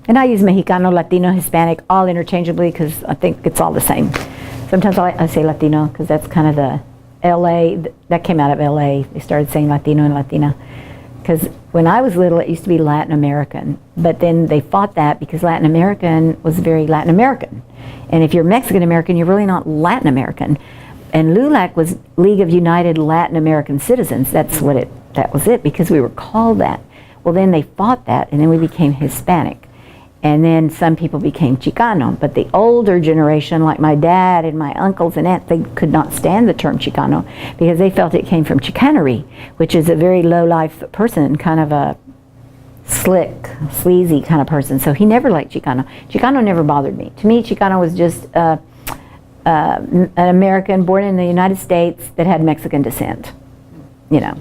And I use Mexicano, Latino, Hispanic, all interchangeably because I think it's all the same. Sometimes I say Latino because that's kind of the LA, that came out of LA. They started saying Latino and Latina. Because when I was little, it used to be Latin American. But then they fought that because Latin American was very Latin American. And if you're Mexican American, you're really not Latin American. And LULAC was League of United Latin American Citizens. That's what that was it, because we were called that. Well, then they fought that, and then we became Hispanic. And then some people became Chicano. But the older generation, like my dad and my uncles and aunts, they could not stand the term Chicano because they felt it came from chicanery, which is a very low-life person, kind of a slick, sleazy kind of person. So he never liked Chicano. Chicano never bothered me. To me, Chicano was just an American born in the United States that had Mexican descent, you know.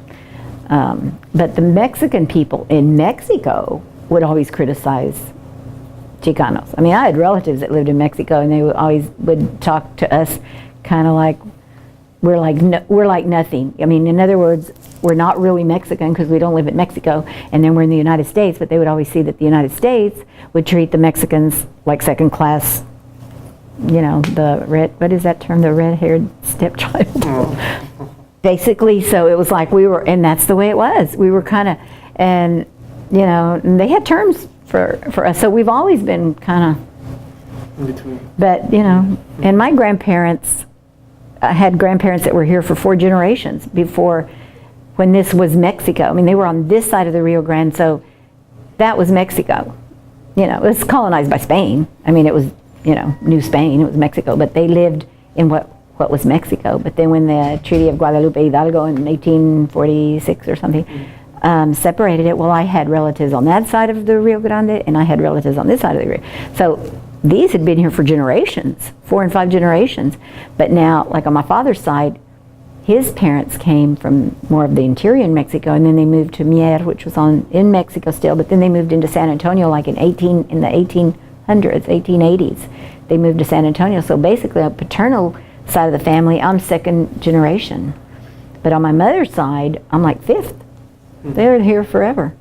But the Mexican people in Mexico would always criticize Chicanos. I mean, I had relatives that lived in Mexico, and they would talk to us kind of like we're like nothing. I mean, in other words, we're not really Mexican because we don't live in Mexico, and then we're in the United States. But they would always see that the United States would treat the Mexicans like second class. You know, what is that term? The red-haired stepchild. Oh. Basically, so it was like we were, and that's the way it was. We were kind of, and you know, and they had terms for us. So we've always been kind of in between. But you know, and my grandparents had grandparents that were here for 4 generations before, when this was Mexico. I mean, they were on this side of the Rio Grande, so that was Mexico. You know, it was colonized by Spain. I mean, it was, you know, New Spain. It was Mexico, but they lived in what was Mexico. But then when the Treaty of Guadalupe Hidalgo in 1846 or something separated it, well, I had relatives on that side of the Rio Grande, and I had relatives on this side of the Rio. So these had been here for generations, 4 and 5 generations. But now, like on my father's side, his parents came from more of the interior in Mexico, and then they moved to Mier, which was in Mexico still, but then they moved into San Antonio like in the 1800s, 1880s. They moved to San Antonio. So basically, on the paternal side of the family, I'm 2nd generation. But on my mother's side, I'm like 5th. They're here forever.